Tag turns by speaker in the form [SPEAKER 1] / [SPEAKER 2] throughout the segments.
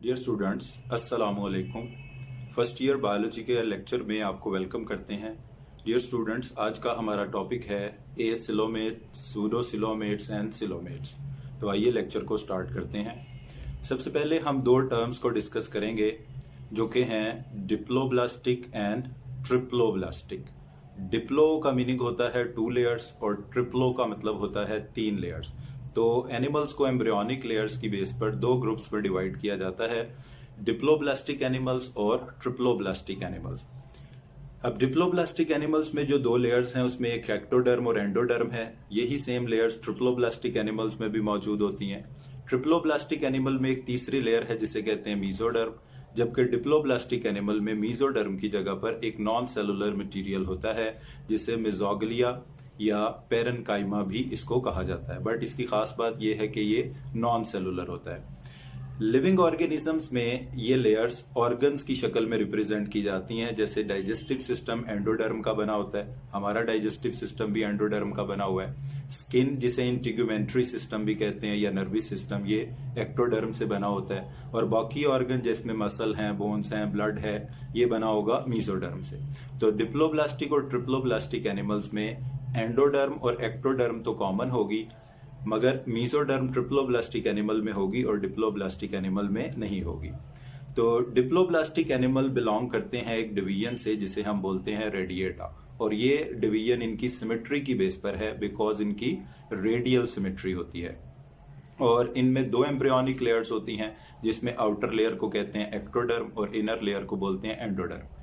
[SPEAKER 1] Dear students, अस्सलाम वालेकुम। First year biology के लेक्चर में आपको वेलकम करते हैं। डियर स्टूडेंट्स, आज का हमारा टॉपिक है एसिलोमेट, सूडोसिलोमेट्स एंड सिलोमेट्स। तो आइए लेक्चर को स्टार्ट करते हैं। सबसे पहले हम दो टर्म्स को डिस्कस करेंगे जो कि हैं डिप्लोब्लास्टिक एंड ट्रिप्लोब्लास्टिक। डिप्लो का मीनिंग होता है 2 लेयर्स और ट्रिप्लो का मतलब होता है 3 लेयर्स। तो एनिमल्स को एम्ब्रियोनिक लेयर्स की बेस पर दो ग्रुप्स में डिवाइड किया जाता है, डिप्लोब्लास्टिक एनिमल्स और ट्रिप्लोब्लास्टिक एनिमल्स। अब डिप्लोब्लास्टिक एनिमल्स में जो 2 लेयर्स हैं उसमें एक एक्टोडर्म और एंडोडर्म है। यही सेम लेयर्स ट्रिप्लोब्लास्टिक एनिमल्स में भी मौजूद होती हैं। ट्रिप्लोब्लास्टिक एनिमल में एक तीसरी लेयर है जिसे कहते हैं मीजोडर्म, जबकि डिप्लोब्लास्टिक एनिमल में मीजोडर्म की जगह पर एक नॉन सेलुलर मटेरियल होता है जिसे मेसोग्लिया या पेरेन्काइमा भी इसको कहा जाता है। बट इसकी खास बात यह है कि ये नॉन सेलुलर होता है। लिविंग ऑर्गेनिजम्स में ये लेयर्स ऑर्गन्स की शक्ल में रिप्रेजेंट की जाती हैं। जैसे डाइजेस्टिव सिस्टम एंडोडर्म का बना होता है, हमारा डाइजेस्टिव सिस्टम भी एंडोडर्म का बना हुआ है। स्किन जिसे इंटीग्यूमेंट्री सिस्टम भी कहते हैं या नर्वस सिस्टम, ये एक्टोडर्म से बना होता है। और बाकी ऑर्गन जिसमें मसल हैं, बोन्स हैं, ब्लड है, ये बना होगा मीजोडर्म से। तो डिप्लोब्लास्टिक और ट्रिप्लोब्लास्टिक एनिमल्स में एंडोडर्म और एक्टोडर्म तो कॉमन होगी, मगर मीजोडर्म ट्रिप्लोब्लास्टिक एनिमल में होगी और डिप्लोब्लास्टिक एनिमल में नहीं होगी। तो डिप्लोब्लास्टिक एनिमल बिलोंग करते हैं एक डिवीजन से जिसे हम बोलते हैं रेडिएटा, और ये डिवीजन इनकी सिमेट्री की बेस पर है बिकॉज इनकी रेडियल सिमेट्री होती है। और इनमें 2 एम्ब्रियोनिक लेयर्स होती हैं जिसमें आउटर लेयर को कहते हैं एक्टोडर्म और इनर लेयर को बोलते हैं एंडोडर्म।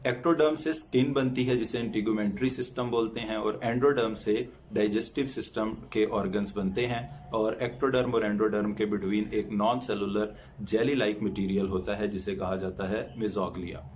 [SPEAKER 1] एक्टोडर्म से स्किन बनती है जिसे इंटीग्यूमेंट्री सिस्टम बोलते हैं, और एंडोडर्म से डाइजेस्टिव सिस्टम के ऑर्गन्स बनते हैं। और एक्टोडर्म और एंडोडर्म के बिटवीन एक non cellular jelly like material होता है जिसे कहा जाता है mesoglea.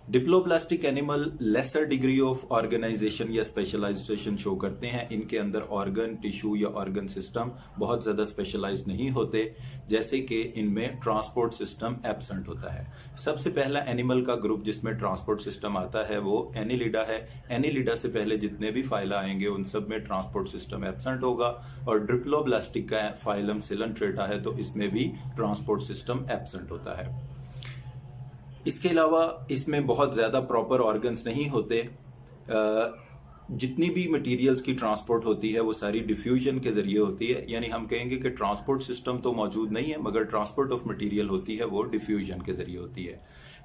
[SPEAKER 1] Diploblastic animal lesser degree of organisation या स्पेशलाइजेशन शो करते हैं। इनके अंदर ऑर्गन टिश्यू या ऑर्गन सिस्टम बहुत ज्यादा स्पेशलाइज नहीं होते, जैसे कि इनमें ट्रांसपोर्ट सिस्टम एब्सेंट होता है। सबसे पहला एनिमल का ग्रुप जिसमें ट्रांसपोर्ट सिस्टम आता है वो एनिलिडा है। एनिलिडा से पहले जितने भी फाइला आएंगे उन सब में ट्रांसपोर्ट सिस्टम एब्सेंट होगा। और डिप्लोब्लास्टिक का फाइलम सिलेंट्रेटा है तो इसमें भी ट्रांसपोर्ट सिस्टम एब्सेंट होता है। इसके अलावा इसमें बहुत ज्यादा प्रॉपर ऑर्गन्स नहीं होते। जितनी भी मटेरियल्स की ट्रांसपोर्ट होती है वो सारी डिफ्यूजन के जरिए होती है, यानी हम कहेंगे कि ट्रांसपोर्ट सिस्टम तो मौजूद नहीं है मगर ट्रांसपोर्ट ऑफ मटेरियल होती है वो डिफ्यूजन के जरिए होती है।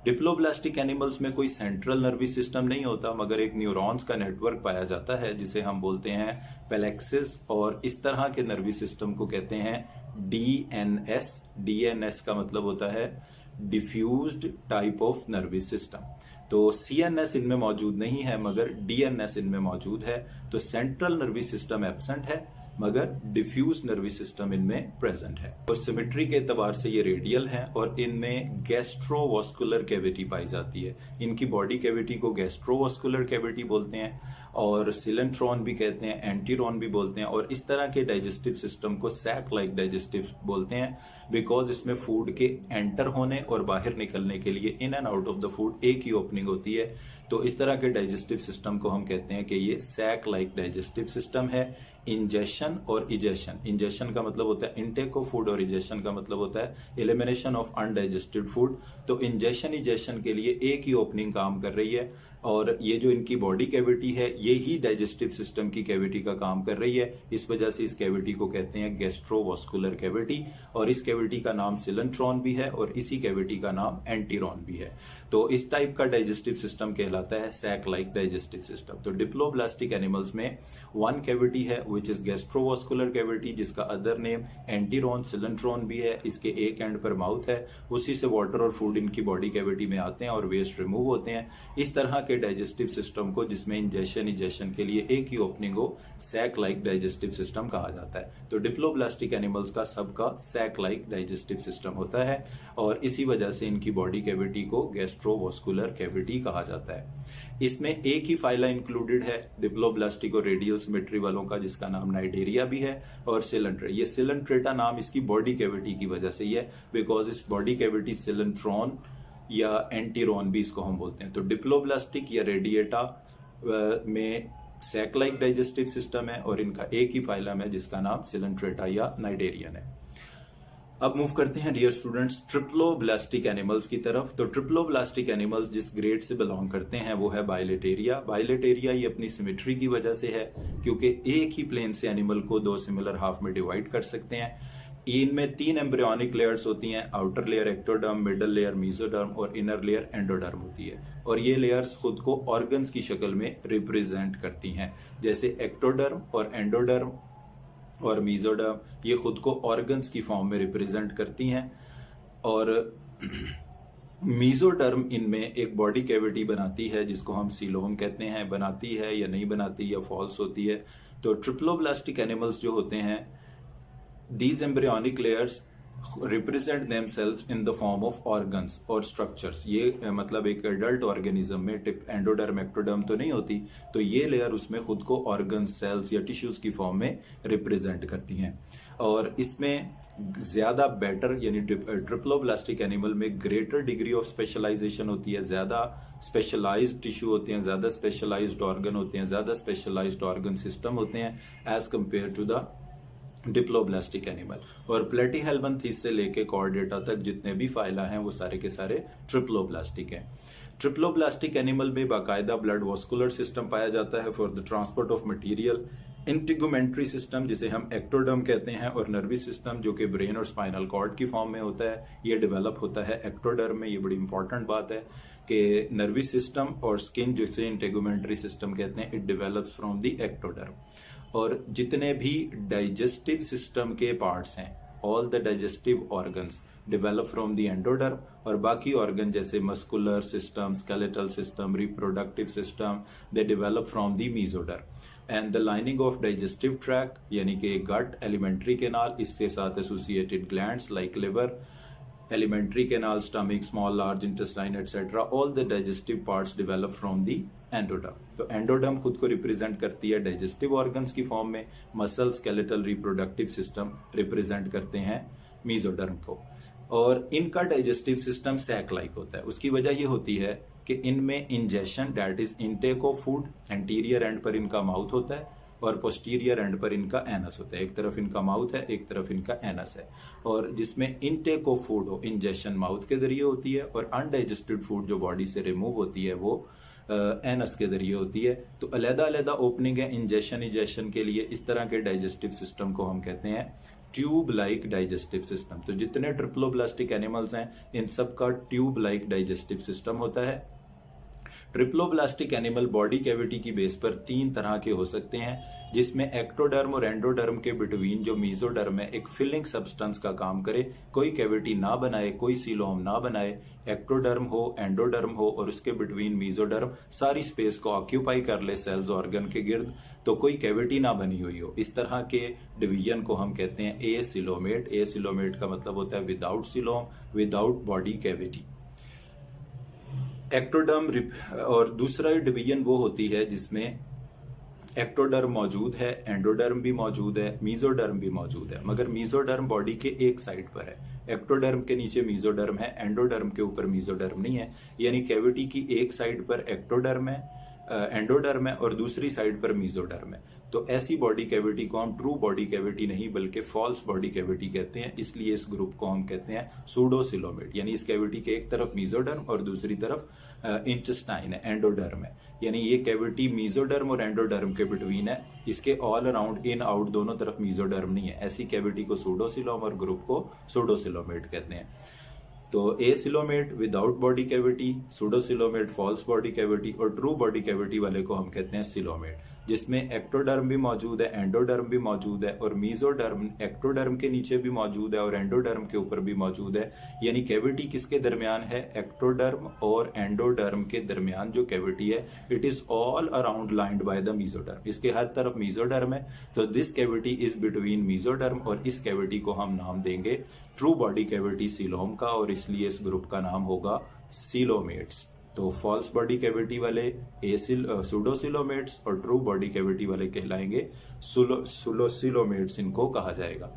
[SPEAKER 1] डिप्लोब्लास्टिक एनिमल्स में कोई सेंट्रल नर्वस सिस्टम नहीं होता मगर एक न्यूरॉन्स का नेटवर्क पाया जाता है जिसे हम बोलते हैं पेलेक्सिस, और इस तरह के नर्वस सिस्टम को कहते हैं डीएनएस। डीएनएस का मतलब होता है diffused type of nervous system. तो सीएनएस इनमें मौजूद नहीं है मगर डीएनएस इनमें मौजूद है। तो सेंट्रल नर्वस सिस्टम एब्सेंट है मगर डिफ्यूज नर्वस सिस्टम इनमें प्रेजेंट है। और सिमेट्री के एतबार से ये रेडियल हैं और इनमें गैस्ट्रोवास्कुलर कैविटी पाई जाती है। इनकी बॉडी कैविटी को गैस्ट्रोवास्कुलर कैविटी बोलते हैं और सिलेंट्रॉन भी कहते हैं, एंटीरॉन भी बोलते हैं। और इस तरह के डाइजेस्टिव सिस्टम को सैक लाइक डाइजेस्टिव बोलते हैं बिकॉज इसमें फूड के एंटर होने और बाहर निकलने के लिए in and out of the food एक ही ओपनिंग होती है। तो इस तरह के डाइजेस्टिव सिस्टम को हम कहते हैं कि ये सैक लाइक डाइजेस्टिव सिस्टम है। इंजेशन और इजेशन, इंजेशन का मतलब होता है इनटेक ऑफ फूड और इजेशन का मतलब होता है एलिमिनेशन ऑफ अनडाइजेस्टेड फूड। तो इंजेशन इजेशन के लिए एक ही ओपनिंग काम कर रही है और ये जो इनकी बॉडी कैविटी है ये ही डाइजेस्टिव सिस्टम की कैविटी का काम कर रही है। इस वजह से इस कैविटी को कहते हैं गैस्ट्रोवास्कुलर कैविटी, और इस कैविटी का नाम सिलेंट्रॉन भी है और इसी कैविटी का नाम एंटीरॉन भी है। तो इस टाइप का डाइजेस्टिव सिस्टम कहलाता है सैक लाइक डाइजेस्टिव सिस्टम। तो डिप्लोब्लास्टिक एनिमल्स में 1 कैविटी है विच इज गैस्ट्रोवास्कुलर कैविटी, जिसका अदर नेम एंटीरॉन सिलेंट्रॉन भी है। इसके एक एंड पर माउथ है, उसी से वाटर और फूड इनकी बॉडी कैविटी में आते हैं और वेस्ट रिमूव होते हैं। इस तरह के डाइजेस्टिव सिस्टम को जिसमें इंजेशन इजेशन के लिए एक ही ओपनिंग हो सैक लाइक डाइजेस्टिव सिस्टम कहा जाता है। तो डिप्लोब्लास्टिक एनिमल्स का सबका सैक लाइक डाइजेस्टिव सिस्टम होता है और इसी वजह से इनकी बॉडी कैविटी को गैस्ट्रोवास्कुलर कैविटी कहा जाता है। इसमें एक ही फाइला इंक्लूडेड है डिप्लोब्लास्टिक और रेडियल सिमेट्री वालों का, जिसका नाम नाइडेरिया भी है और सिलेंट्रेटा। ये सिलेंट्रेटा नाम इसकी बॉडी कैविटी की वजह से ही है बिकॉज इस बॉडी कैविटी सिलेंट्रॉन या एंटीरॉन भी इसको हम बोलते हैं। तो डिप्लोब्लास्टिक या रेडिएटा में सैक लाइक डाइजेस्टिव सिस्टम है और इनका एक ही फाइलम है जिसका नाम सिलेंट्रेटा या नाइडेरियन है। अब मूव करते हैं डियर स्टूडेंट्स ट्रिप्लोब्लास्टिक एनिमल्स की तरफ। तो ट्रिप्लोब्लास्टिक एनिमल्स जिस ग्रेड से बिलोंग करते हैं वो है बाइलेटेरिया। बाइलेटेरिया ये अपनी सिमेट्री की वजह से है, क्योंकि एक ही प्लेन से एनिमल को दो सिमिलर हाफ में डिवाइड कर सकते हैं। इनमें 3 एम्ब्रियोनिक लेयर्स होती हैं, outer layer ectoderm, middle layer mesoderm और इनर लेयर एंडोडर्म होती है। और ये लेयर्स खुद को ऑर्गन्स की शक्ल में रिप्रेजेंट करती हैं, जैसे एक्टोडर्म और एंडोडर्म और मीजोडर्म ये खुद को ऑर्गन्स की फॉर्म में रिप्रेजेंट करती हैं। और मीजोडर्म इनमें एक बॉडी कैविटी बनाती है जिसको हम सीलोम कहते हैं। बनाती है या नहीं बनाती या फॉल्स होती है। तो ट्रिप्लोब्लास्टिक एनिमल्स जो होते हैं, these embryonic layers represent themselves in the form of organs और structures। ये मतलब एक एडल्ट ऑर्गेनिज्म में एंडोडर्म एक्टोडर्म तो नहीं होती, तो ये लेयर उसमें खुद को ऑर्गन्स, सेल्स या टिश्यूज की फॉर्म में रिप्रेजेंट करती हैं। और इसमें ज्यादा बेटर यानी ट्रिप्लोब्लास्टिक एनिमल में ग्रेटर डिग्री ऑफ स्पेशलाइजेशन होती है, ज्यादा स्पेशलाइज्ड टिश्यू होते हैं, ज्यादा स्पेशलाइज्ड ऑर्गन होते हैं, ज्यादा स्पेशलाइज्ड ऑर्गन सिस्टम होते हैं as compare to the diploblastic animal. और प्लेटीहेल्मिन्थेस से लेके कॉर्डेटा तक जितने भी फाइला हैं वो सारे के सारे ट्रिप्लोब्लास्टिक हैं। ट्रिप्लोब्लास्टिक एनिमल में बाकायदा ब्लड वास्कुलर सिस्टम पाया जाता है for the transport of material. Integumentary system जिसे हम एक्टोडर्म कहते हैं और नर्वस सिस्टम जो कि ब्रेन और स्पाइनल कॉर्ड की फॉर्म में होता है, ये डेवलप होता है एक्टोडर्म में। ये बड़ी इंपॉर्टेंट बात है कि नर्वस सिस्टम और स्किन जिसे इंटीगुमेंट्री सिस्टम कहते हैं, it develops from the ectoderm. और जितने भी डाइजेस्टिव सिस्टम के पार्ट्स हैं, all the digestive organs develop from the endoderm. और बाकी ऑर्गन जैसे muscular system, skeletal system, reproductive system, they develop from the mesoderm. And the lining of digestive track यानी कि गट, एलिमेंट्री कैनाल, इसके साथ associated glands like liver, elementary canal, stomach, small large intestine etc. all the digestive parts develop from the endoderm। तो endoderm खुद को represent करती है digestive organs की फॉर्म में, muscle, skeletal, reproductive system represent करते हैं मीजोडर्म को। और इनका डाइजेस्टिव सिस्टम सैक लाइक होता है। उसकी वजह यह होती है कि इनमें ingestion that is intake of food, anterior and पर इनका माउथ होता है और पोस्टीरियर एंड पर इनका एनस होता है। एक तरफ इनका माउथ है, एक तरफ इनका एनस है। और जिसमें इनटेक ऑफ फूड हो, इंजेशन माउथ के जरिए होती है, और अनडाइजेस्टेड फूड जो बॉडी से रिमूव होती है वो एनस के जरिए होती है। तो अलग-अलग ओपनिंग है इंजेशन इजेशन के लिए। इस तरह के डाइजेस्टिव सिस्टम को हम कहते हैं ट्यूब लाइक डाइजेस्टिव सिस्टम। तो जितने ट्रिप्लोब्लास्टिक एनिमल्स हैं इन सब का ट्यूब लाइक डाइजेस्टिव सिस्टम होता है। ट्रिप्लोब्लास्टिक एनिमल बॉडी कैविटी की बेस पर 3 तरह के हो सकते हैं, जिसमें एक्टोडर्म और एंडोडर्म के बिटवीन जो मीजोडर्म है एक फिलिंग सब्सटेंस का काम करे, कोई कैविटी ना बनाए, कोई सीलोम ना बनाए। एक्टोडर्म हो, एंडोडर्म हो और उसके बिटवीन मीजोडर्म सारी स्पेस को ऑक्यूपाई कर ले सेल्स ऑर्गन के गिर्द, तो कोई कैविटी ना बनी हुई हो। इस तरह के डिवीजन को हम कहते हैं ए सिलोमेट। ए सिलोमेट का मतलब होता है without coelom, without body cavity. Ectoderm और दूसरा डिवीजन वो होती है जिसमें एक्टोडर्म मौजूद है, एंडोडर्म भी मौजूद है, मीजोडर्म भी मौजूद है, मगर मीजोडर्म बॉडी के एक साइड पर है। एक्टोडर्म के नीचे मीजोडर्म है, एंडोडर्म के ऊपर मीजोडर्म नहीं है। यानी कैविटी की एक साइड पर एक्टोडर्म है, एंडोडर्म है और दूसरी साइड पर मीजोडर्म है। तो ऐसी बॉडी कैविटी को हम ट्रू बॉडी कैविटी नहीं बल्कि फॉल्स बॉडी कैविटी कहते हैं। इसलिए इस ग्रुप को हम कहते हैं सूडोसिलोमेट। यानी इस कैविटी के एक तरफ मीजोडर्म और दूसरी तरफ इंटेस्टाइन है, एंडोडर्म है। यानी ये कैविटी मीजोडर्म और एंडोडर्म के बिटवीन है। इसके ऑल अराउंड इन आउट दोनों तरफ मीजोडर्म नहीं है। ऐसी कैविटी को सूडोसिलोम और ग्रुप को सूडोसिलोमेट कहते हैं। तो acoelomate without body cavity, pseudocoelomate false body cavity और ट्रू बॉडी कैविटी वाले को हम कहते हैं सिलोमेट, जिसमें एक्टोडर्म भी मौजूद है, एंडोडर्म भी मौजूद है और मीजोडर्म एक्टोडर्म के नीचे भी मौजूद है और एंडोडर्म के ऊपर भी मौजूद है। यानी कैविटी किसके दरमियान है? एक्टोडर्म और एंडोडर्म के दरमियान जो कैविटी है, it is all around lined by the mesoderm. इसके हर तरफ मीजोडर्म है। तो this cavity is between mesoderm और इस कैविटी को हम नाम देंगे ट्रू बॉडी कैविटी सीलोम का, और इसलिए इस ग्रुप का नाम होगा सीलोमेट्स। तो फॉल्स बॉडी कैविटी वाले सूडोसिलोमेट्स और ट्रू बॉडी कैविटी वाले कहलाएंगे सूडोसिलोमेट्स, इनको कहा जाएगा।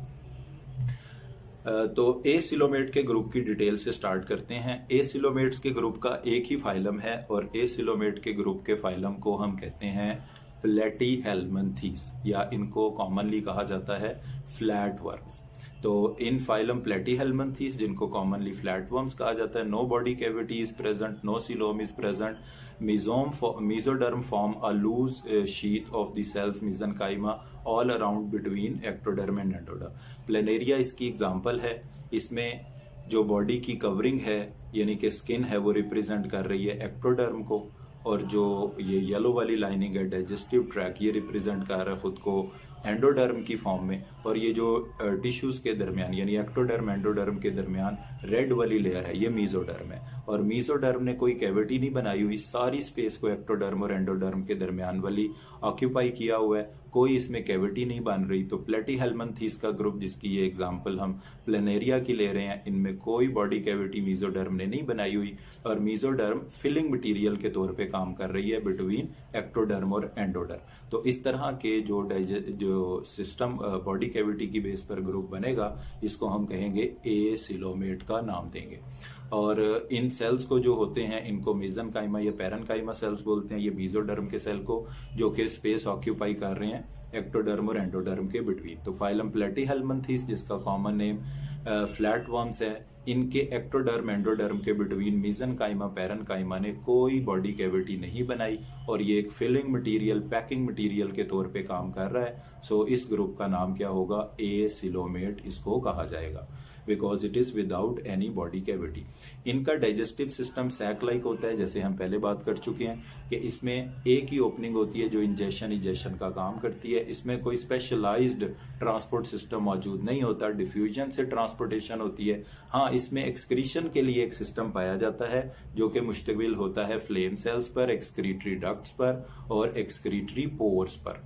[SPEAKER 1] तो ए सिलोमेट के ग्रुप की डिटेल से स्टार्ट करते हैं। ए सिलोमेट्स के ग्रुप का एक ही फाइलम है और ए सिलोमेट के ग्रुप के फाइलम को हम कहते हैं प्लेटीहेल्मिन्थीज, या इनको कॉमनली कहा जाता है फ्लैट वर्म्स। तो इन फाइलम प्लेटीहेल्मिन्थीज, जिनको कॉमनली फ्लैट वर्म्स कहा जाता है, no body cavity is present, no coelom is present, mesoderm form a loose sheath of the cells mesenchyma all around between ectoderm and endoderm। Planaria इसकी example है। इसमें जो body की covering है यानी कि स्किन है वो रिप्रेजेंट कर रही है एक्टोडर्म को, और जो ये येलो वाली लाइनिंग है डाइजेस्टिव ट्रैक, ये रिप्रेजेंट कर रहा है खुद को एंडोडर्म की फॉर्म में, और ये जो टिश्यूज के दरमियान यानी एक्टोडर्म एंडोडर्म के दरमियान रेड वाली लेयर है ये मीजोडर्म है। और मीजोडर्म ने कोई कैविटी नहीं बनाई हुई, सारी स्पेस को एक्टोडर्म और एंडोडर्म के दरमियान वाली ऑक्यूपाई किया हुआ है, कोई इसमें कैविटी नहीं बन रही। तो प्लेटीहेल्मिन्थीज का ग्रुप, जिसकी ये एग्जांपल हम प्लेनेरिया की ले रहे हैं, इनमें कोई बॉडी कैविटी मीजोडर्म ने नहीं बनाई हुई, और मीजोडर्म फिलिंग मटेरियल के तौर पे काम कर रही है बिटवीन एक्टोडर्म और एंडोडर्म। तो इस तरह के जो सिस्टम बॉडी कैविटी की बेस पर ग्रुप बनेगा, इसको हम कहेंगे एसिलोमेट का नाम देंगे। और इन सेल्स को जो होते हैं इनको मेसेनकाइमा या पैरेनकाइमा सेल्स बोलते हैं, ये मीजोडर्म के सेल को, जो कि स्पेस ऑक्यूपाई कर रहे हैं एक्टोडर्म और एंडोडर्म के बिटवीन। तो फाइलम प्लेटीहेल्मिन्थीज, जिसका कॉमन नेम फ्लैट वर्म्स है, इनके एक्टोडर्म एंडोडर्म के बिटवीन मेसेनकाइमा पैरेनकाइमा ने कोई बॉडी कैविटी नहीं बनाई, और ये एक फिलिंग मटेरियल, पैकिंग मटेरियल के तौर पे काम कर रहा है। सो इस ग्रुप का नाम क्या होगा? एसिलोमेट इसको कहा जाएगा, because it is without any body cavity. इनका डाइजेस्टिव सिस्टम सैक लाइक होता है, जैसे हम पहले बात कर चुके हैं कि इसमें एक ही ओपनिंग होती है जो इंजेक्शन इजेक्शन का काम करती है। इसमें कोई स्पेशलाइज्ड ट्रांसपोर्ट सिस्टम मौजूद नहीं होता, डिफ्यूजन से ट्रांसपोर्टेशन होती है। हाँ, इसमें एक्सक्रीशन के लिए एक सिस्टम पाया जाता है जो कि मुश्तमिल होता है फ्लेम सेल्स पर, एक्सक्रीटरी डक्ट्स पर और एक्सक्रीटरी पोर्स पर।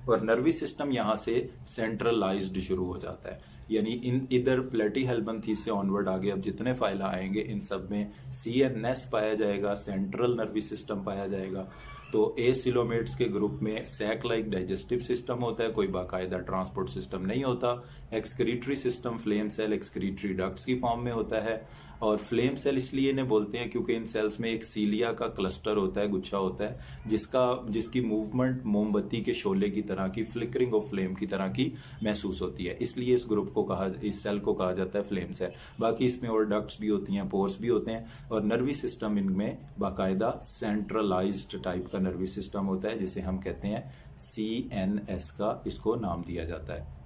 [SPEAKER 1] और नर्वी सिस्टम यहां से सेंट्रलाइज्ड शुरू हो जाता है, यानी इन इधर प्लेटीहेल्मिन्थीज से ऑनवर्ड आगे अब जितने फाइल आएंगे इन सब में सीएनएस पाया जाएगा, सेंट्रल नर्वी सिस्टम पाया जाएगा। तो एसिलोमेट्स के ग्रुप में सैक लाइक डाइजेस्टिव सिस्टम होता है, कोई बाकायदा ट्रांसपोर्ट सिस्टम नहीं होता। Excretory system flame cell excretory ducts की फॉर्म में होता है, और फ्लेम सेल इसलिए इन्हें बोलते हैं क्योंकि इन सेल्स में एक सीलिया का क्लस्टर होता है, गुच्छा होता है, जिसकी मूवमेंट मोमबत्ती के शोले की तरह की, फ्लिकरिंग ऑफ फ्लेम की तरह की महसूस होती है, इसलिए इस सेल को कहा जाता है फ्लेम सेल। बाकी इसमें और डक्ट्स भी होती हैं, पोर्स भी होते हैं, और नर्वी सिस्टम इनमें बाकायदा सेंट्रलाइज्ड टाइप का नर्वी सिस्टम होता है, जिसे हम कहते हैं CNS का इसको नाम दिया जाता है।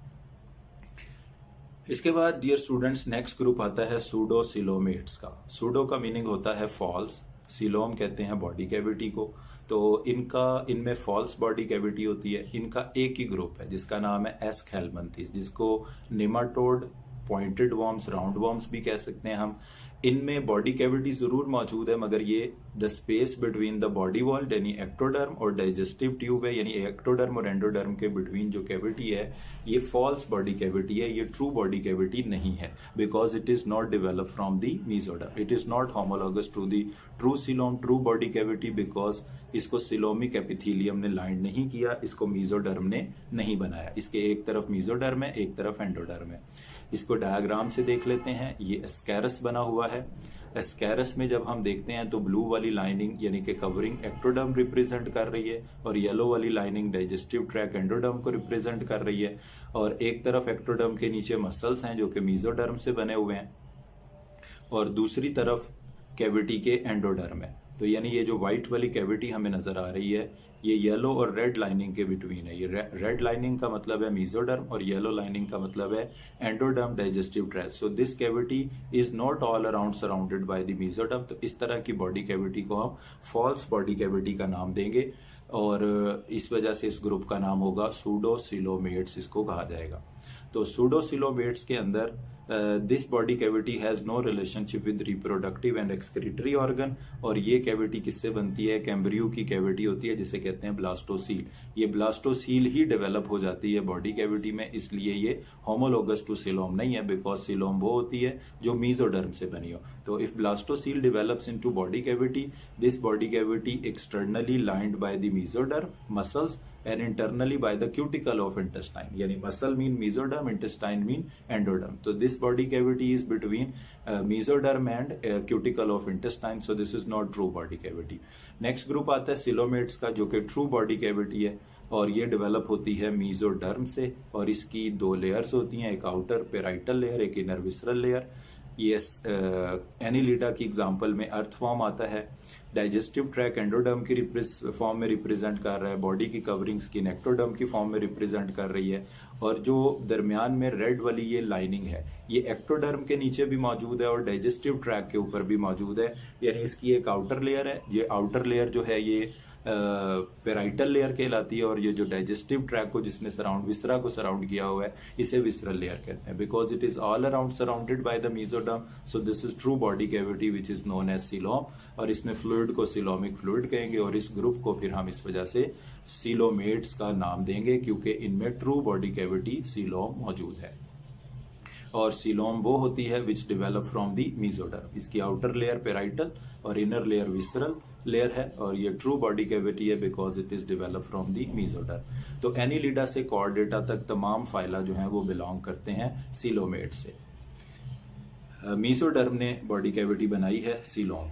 [SPEAKER 1] इसके बाद डियर स्टूडेंट्स, नेक्स्ट ग्रुप आता है सूडोसिलोमेट्स का। सूडो का मीनिंग होता है फॉल्स, सिलोम कहते हैं बॉडी कैविटी को। तो इनमें फॉल्स बॉडी कैविटी होती है। इनका एक ही ग्रुप है जिसका नाम है एस्कहेल्मिन्थीज, जिसको nematode, pointed worms, round worms भी कह सकते हैं हम। इनमें बॉडी कैविटी जरूर मौजूद है, मगर ये the space between the body wall यानी एक्टोडर्म और डाइजेस्टिव ट्यूब है, यानी एक्टोडर्म और एंडोडर्म के बिटवीन जो कैविटी है ये फॉल्स बॉडी कैविटी है, ये ट्रू बॉडी कैविटी नहीं है, because it is not develop from the mesoderm. It is not homologous to the true coelom, true body cavity, because इसको सिलोमिक एपिथेलियम ने लाइन नहीं किया, इसको मीजोडर्म ने नहीं बनाया। इसके एक तरफ मीजोडर्म है, एक तरफ एंडोडर्म है। इसको डायग्राम से देख लेते हैं। ये एस्कैरस बना हुआ है। एस्कैरस में जब हम देखते हैं तो ब्लू वाली लाइनिंग यानी कि कवरिंग एक्टोडर्म रिप्रेजेंट कर रही है, और येलो वाली लाइनिंग डाइजेस्टिव ट्रैक एंडोडर्म को रिप्रेजेंट कर रही है। और एक तरफ एक्टोडर्म के नीचे मसल्स हैं जो कि मीजोडर्म से बने हुए हैं, और दूसरी तरफ कैविटी के एंडोडर्म है। तो यानी ये जो व्हाइट वाली कैविटी हमें नजर आ रही है ये येलो और रेड लाइनिंग के बिटवीन है। ये रेड लाइनिंग का मतलब है मीजोडर्म और येलो लाइनिंग का मतलब है endoderm digestive tract. So this cavity is not all around surrounded by the mesoderm. तो इस तरह की बॉडी कैविटी को हम फॉल्स बॉडी कैविटी का नाम देंगे, और इस वजह से इस ग्रुप का नाम होगा सूडोसिलोमेट्स, इसको कहा जाएगा। तो सूडोसिलोमेट्स के अंदर this body cavity has no relationship with reproductive and excretory organ, और ये कैविटी किससे बनती है? कैम्ब्रियो की कैविटी होती है जिसे कहते हैं ब्लास्टोसील। ये ब्लास्टोसील ही डेवलप हो जाती है बॉडी कैविटी में, इसलिए ये होमोलोगस टू सिलोम नहीं है, बिकॉज सिलोम वो होती है जो मीजोडर्म से बनी हो। तो if blastocoel develops into body cavity, this body cavity externally lined by the mesoderm muscles and internally by the cuticle of intestine, यानी muscle mean mesoderm, intestine mean endoderm. तो this body cavity is between mesoderm and cuticle of intestine, so this is not true body cavity. Next group आता है coelomates का, जो कि true body cavity है और ये डेवलप होती है मेसोडर्म से, और इसकी दो लेयर्स होती हैं, एक आउटर पेराइटल लेयर, एक इनर विसरल लेयर। ये एनिलिडा की एग्जांपल में अर्थवॉर्म आता है। डाइजेस्टिव ट्रैक एंडोडर्म की फॉर्म में रिप्रेजेंट कर रहा है, बॉडी की कवरिंग स्किन एक्टोडर्म की फॉर्म में रिप्रेजेंट कर रही है, और जो दरमियान में रेड वाली ये लाइनिंग है ये एक्टोडर्म के नीचे भी मौजूद है और डाइजेस्टिव ट्रैक के ऊपर भी मौजूद है, यानी इसकी एक आउटर लेयर है। ये आउटर लेयर जो है ये पेराइटल लेयर कहलाती है, और ये जो डाइजेस्टिव ट्रैक को जिसने विसरा को सराउंड किया हुआ है इसे विसरल लेयर कहते हैं, because it is all around surrounded by the mesoderm. So this is true body cavity which is known as coelom, और इसमें फ्लूइड को सीलोमिक फ्लूइड कहेंगे, और इस ग्रुप को फिर हम इस वजह से सीलोमेट्स का नाम देंगे क्योंकि इनमें ट्रू बॉडी कैविटी सीलोम मौजूद है। और सीलोम वो होती है which develop from the mesoderm, इसकी आउटर लेयर पेराइटल और इनर लेयर विसरल लेयर है, और ये ट्रू बॉडी कैविटी है because it is develop from the mesoderm. तो एनिलिडा से कॉर्डेटा तक तमाम फाइला जो हैं वो बिलोंग करते हैं सीलोमेट से। मेसोडर्म ने बॉडी कैविटी बनाई है सीलोम।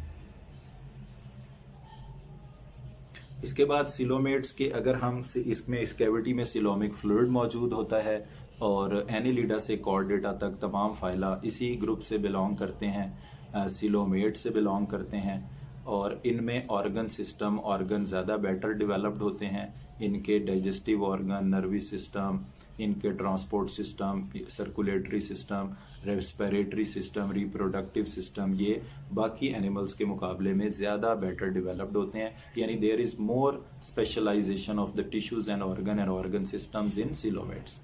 [SPEAKER 1] इसके बाद सिलोमेट्स के अगर हम इसमें इस कैविटी में सिलोमिक फ्लूइड मौजूद होता है, और एनिलिडा से कॉर्डेटा तक तमाम फाइला इसी ग्रुप से बिलोंग करते हैं, सिलोमेट से बिलोंग करते हैं, और इनमें ऑर्गन सिस्टम ऑर्गन ज़्यादा बेटर डेवलप्ड होते हैं, इनके डाइजेस्टिव ऑर्गन, नर्वस सिस्टम, इनके transport system, circulatory system, respiratory system, reproductive system, ये बाकी एनिमल्स के मुकाबले में ज़्यादा बेटर डेवलप्ड होते हैं, यानी there is more specialisation of the tissues and organ systems in coelomates.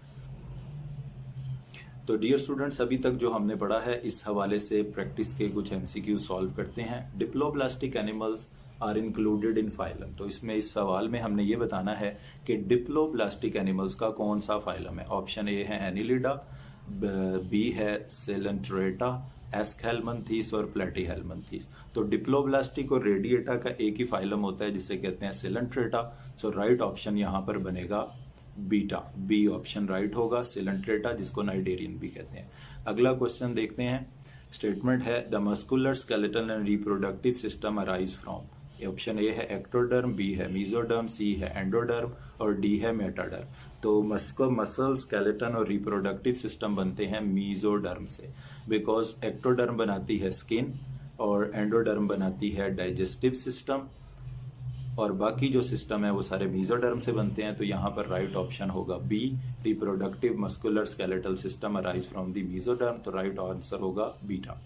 [SPEAKER 1] तो डियर स्टूडेंट्स, अभी तक जो हमने पढ़ा है इस हवाले से प्रैक्टिस के कुछ एमसीक्यू सॉल्व करते हैं। Diploblastic animals are included in phylum, तो इसमें इस सवाल में हमने ये बताना है कि डिप्लोब्लास्टिक एनिमल्स का कौन सा फाइलम है। ऑप्शन ए है एनिलिडा, बी है सेलेंट्रेटा, एस्केल्मंथीस और प्लेटीहेल्मंथीस। तो डिप्लोब्लास्टिक और रेडिएटा का एक ही फाइलम होता है जिसे कहते हैं सेलेंट्रेटा। सो राइट ऑप्शन यहाँ पर बनेगा बीटा, बी ऑप्शन राइट होगा, सिलेंट्रेटा, जिसको नाइडेरियन भी कहते हैं। अगला क्वेश्चन देखते हैं। स्टेटमेंट है the muscular skeletal and reproductive system arise from. Option A है एक्टोडर्म, बी है मेसोडर्म, सी है एंडोडर्म और डी है मेटाडर्म। तो मसल स्केलेटन और रिप्रोडक्टिव सिस्टम बनते हैं मेसोडर्म से, बिकॉज एक्टोडर्म बनाती है स्किन और एंडोडर्म बनाती है डाइजेस्टिव सिस्टम, और बाकी जो सिस्टम है वो सारे मेसोडर्म से बनते हैं। तो यहाँ पर राइट ऑप्शन होगा B, reproductive muscular skeletal system arise from the mesoderm. तो राइट आंसर होगा बीटा।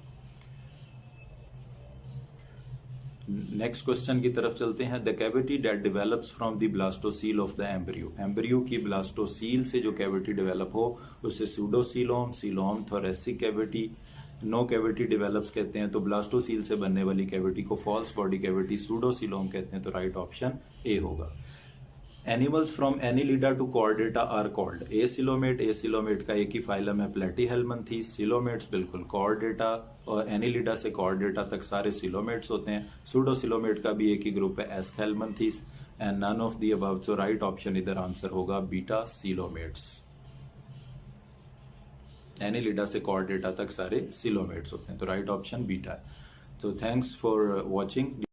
[SPEAKER 1] नेक्स्ट क्वेश्चन की तरफ चलते हैं। The cavity that develops from the blastocoel of the embryo. Embryo की ब्लास्टोसील से जो कैविटी डेवलप हो उसे pseudocoelom, coelom, thoracic cavity, no cavity develops कहते हैं। तो ब्लास्टोसील से बनने वाली कैविटी को फॉल्स बॉडी कैविटी सूडोसीलोम कहते हैं। तो राइट ऑप्शन ए होगा। Animals from Annelida to Chordata are called acoelomate. Acoelomate का एक ही फाइलम है प्लेटीहेल्मंथीस। सिलोमेट्स बिल्कुल कॉर्डेटा और एनिलिडा से कॉर्डेटा तक सारे सिलोमेट्स होते हैं। सूडोसिलोमेट का भी एक ही ग्रुप है aschelminthes, and none of the above. So right option इधर आंसर होगा बीटा, सिलोमेट्स। एनिलिडा से कॉर्डेटा तक सारे सिलोमेट्स होते हैं। तो राइट ऑप्शन बीटा है। तो थैंक्स फॉर वॉचिंग।